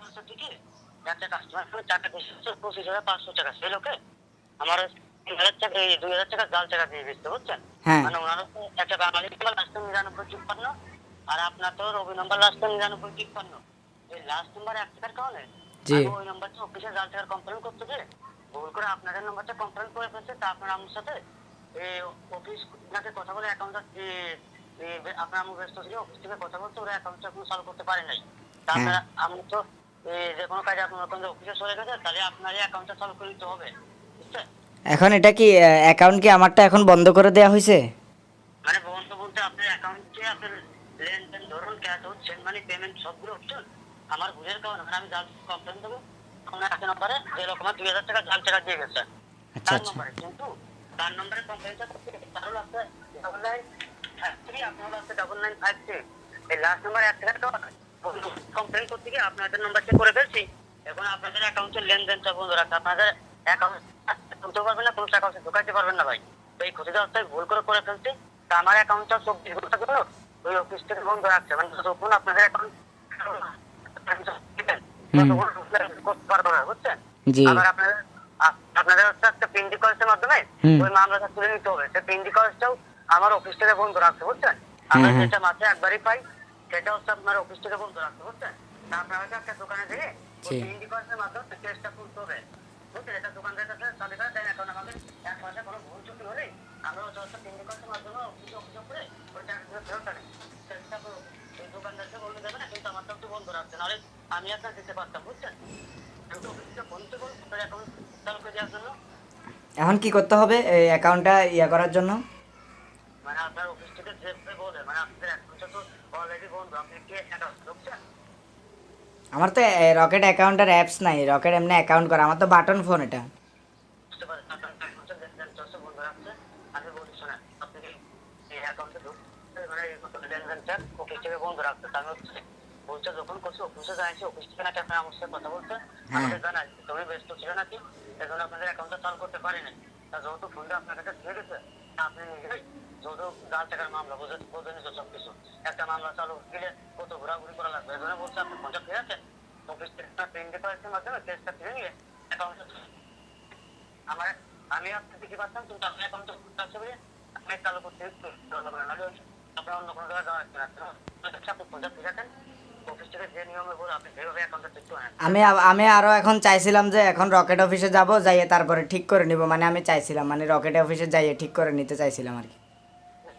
করছে ঠিকই, একটা কাস্টমার 4টা 25,500 টাকা সেল, ওকে? আমার 3,000 টাকা, এই 2,000 টাকা জাল টাকা দিয়ে দিচ্ছে, বুঝছেন? হ্যাঁ মানে ওনার একটা বাঙালি নাম্বার লাস্ট 9953, আর আপনার তো রবি নাম্বার লাস্ট 9953। এই লাস্ট নাম্বার 1 টাকার কারণে জি আমি ওই নাম্বারটা অফিসে জাল টাকার কমপ্লেন করতে গিয়ে ভুল করে আপনাদের নাম্বারটা কমপ্লেন করে ফেলছে। তা আপনার আমার সাথে এই অফিস নাকি কথা বলে অ্যাকাউন্টটা আপনার আমি ব্যস্ত ছিল, অফিস থেকে কথা বলতে ওরা অ্যাকাউন্টটা এখন সলভ করতে পারে নাই। তা হ্যাঁ আপনারা আমি তো যে কোনো কাজে আপনার ওখানে অফিসে চলে গেছে, তাহলে আপনার এই অ্যাকাউন্টটা সলভ করে দিতে হবে, বুঝছেন? এখন এটা কি অ্যাকাউন্ট কি আমারটা এখন বন্ধ করে দেওয়া হয়েছে? মানে বন্ধ বলতে আপনার অ্যাকাউন্টে আপনার লেনদেন ধরুন ক্যাশ হচ্ছে, মানে পেমেন্ট সবগুলো হচ্ছে আমার ভুলের কারণে। মানে আমি জাল কমপ্লেন দেবো আপনার একটা নম্বরে, যে রকম 2,000 টাকা জাল টাকা দিয়ে গেছে আচ্ছা তার আচ্ছা নম্বরে, কিন্তু তার নম্বরে কমপ্লেনটা করতে তার হলো আপনার 9953, আপনার হলো আপনার 9953, এই লাস্ট নাম্বার 1 টাকার টাকা কমপ্লেন করতে গিয়ে আপনাদের নাম্বার চেক করে ফেলছি। এখন আপনাদের অ্যাকাউন্টের লেনদেনটা বন্ধ রাখতে আপনাদের অ্যাকাউন্ট তুলতে পারবেন না, কোনো টাকা ঢোকাতে পারবেন না ভাই। তো এই ক্ষতিটা ভুল করে ফেলছি। তা আমার অ্যাকাউন্টটা 24 ঘন্টা জন্য ওই অফিস থেকে বন্ধ রাখছে, মানে যতক্ষণ আপনাদের অ্যাকাউন্ট হুম করতে পারবো না, বুঝছেন? জি আবার আপনাদের হচ্ছে একটা পিন রিকোয়েস্টের মাধ্যমে হুম ওই মামলাটা তুলে নিতে হবে। সেই পিন রিকোয়েস্টটাও আমার অফিস থেকে বন্ধ রাখছে, বুঝছেন? হ্যাঁ আমরা হ্যাঁ যেটা মাসে একবারই পাই সেটা হচ্ছে আপনার অফিস থেকে বন্ধ রাখছে, বুঝছেন? তা আপনার একটা দোকানে গিয়ে ওই জি পিন রিকোয়েস্টের মাধ্যমে কেসটা খুলতে হবে, বুঝছেন? এটা দোকানদার কাছে তালিকা দেন। এখন আমাদের এক মাসে কোনো ভুল ত্রুটি হলে আমরা হচ্ছে পিন রিকোয়েস্টের মাধ্যমে অফিসে অভিযোগ করে ওই টাকাগুলো ফেরত আনি। সেটা তো ওই দোকানদারকে বলতে দেবে না, কিন্তু আমারটাও তো বন্ধ রাখছে, নাহলে আমি আপনার দিতে পারতাম, বুঝছেন? কিন্তু অফিসে ফোন তো করবো আপনার অ্যাকাউন্ট চালু করে দেওয়ার জন্য। এখন কি করতে হবে এই অ্যাকাউন্টটা করার জন্য? মানে আপনার অফিস থেকে যেভাবে বলে, মানে আপনাদের অ্যাকাউন্টটা তো অলরেডি বন্ধ, আপনি কি অ্যাকাউন্ট ঢুকছেন? আমার তো রকেট অ্যাকাউন্টের অ্যাপস নাই, রকেট এমনি অ্যাকাউন্ট করা, আমার তো বাটন ফোন এটা। বুঝতে পারেন আপনার অ্যাকাউন্টটা লেনদেনটা বন্ধ রাখছে। আমি বলি শোনেন, আপনি কি এই অ্যাকাউন্টে ঢুকতে মানে লেনদেনটা অফিস থেকে বন্ধ রাখছে। আমি হচ্ছে বলছে যখন করছি অফিসে জানাইছি, অফিস থেকে নাকি আপনার আমার সাথে কথা বলছে, হ্যাঁ আমাকে জানাই তুমি ব্যস্ত ছিল নাকি, এজন্য আপনাদের অ্যাকাউন্টটা চালু করতে পারি নাই। তা যেহেতু ফোনটা আপনার কাছে দিয়ে গেছে, তা আপনি নিজেই যেহেতু জাল টাকার মামলা বোঝে নিচ্ছ সবকিছু, একটা মামলা চালু গেলে কত ঘোরাঘুরি করা লাগবে, এজন্য বলছে আপনি ফোনটা ফিরে আছেন, অফিস থেকে আপনার প্রিন্ট ডিপার্টমেন্টের মাধ্যমে কেসটা ফিরে নিয়ে অ্যাকাউন্টে আমার আমি আপনার দিকে পাচ্ছেন, কিন্তু আপনার অ্যাকাউন্টে আছে বলে আমি চালু করতে নাহলে আপনার অন্য কোনো জায়গায় যাওয়া লাগবে না। আপনি ফোনটা ফিরে আছেন, অফিস থেকে যে নিয়মে বলে আপনি যেভাবে অ্যাকাউন্টটা ঠিক করে নেন। আমি আরো এখন চাইছিলাম যে এখন রকেট অফিসে যাব, যাইয়ে তারপরে ঠিক করে নিব, মানে আমি চাইছিলাম মানে রকেট অফিসে যাইয়ে ঠিক করে নিতে চাইছিলাম আর কি।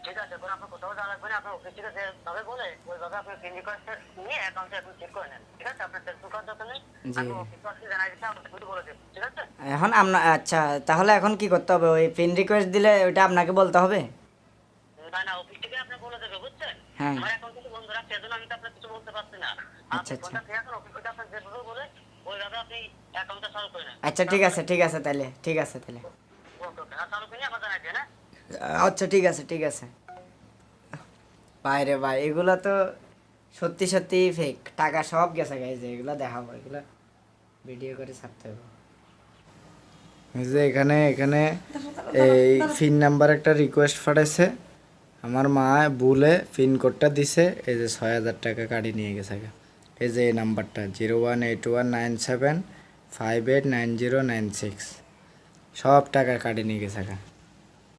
ঠিক আছে, এখন আপনার কোথাও যাওয়া লাগবে না, আপনার অফিস থেকে যেভাবে বলে ওইভাবে আপনি পিন রিকোয়েস্টটা নিয়ে অ্যাকাউন্টে এখন চেক করে নেন, ঠিক আছে? আপনার টেনশন করার দরকার নেই, জি আমি অফিসে আসলে জানাই দিচ্ছি, আপনাকে শুধু বলে দেবো, ঠিক আছে? এখন আপনার আচ্ছা, তাহলে এখন কি করতে হবে? ওই ফ্রেন্ড রিকোয়েস্ট দিলে ওইটা আপনাকে বলতে হবে? না না, অফিস থেকে আপনি বলে দেবে, বুঝছেন? হ্যাঁ আমার অ্যাকাউন্ট থেকে বন্ধ রাখছে, এজন্য আমি তো আপনার কিছু বলতে পারছি না। আচ্ছা আপনি আচ্ছা ফোনটা ফিরে আসুন, অফিস থেকে আপনার যেভাবে বলে ওইভাবে আপনি অ্যাকাউন্টটা চালু করে নেন। আচ্ছা ঠিক আছে ঠিক আছে তাহলে ঠিক আছে তাহলে ওকে ওকে, আর চালু করে নিয়ে আমার জানাই দেন, হ্যাঁ? আচ্ছা ঠিক আছে ঠিক আছে। ভাই রে ভাই, এগুলো তো সত্যি সত্যি ফেক টাকা সব গেছে গাইছে, এগুলো দেখাবো, এগুলো ভিডিও করে ছাড়তে হবে। এই যে এখানে এখানে এই পিন নাম্বার একটা রিকোয়েস্ট পাঠাইছে, আমার মা ভুলে পিন কোডটা দিছে, এই যে 6,000 টাকা কাটি নিয়ে গেছে। এই যে এই নাম্বারটা 018197589096, সব টাকা কাটি নিয়ে গেছে।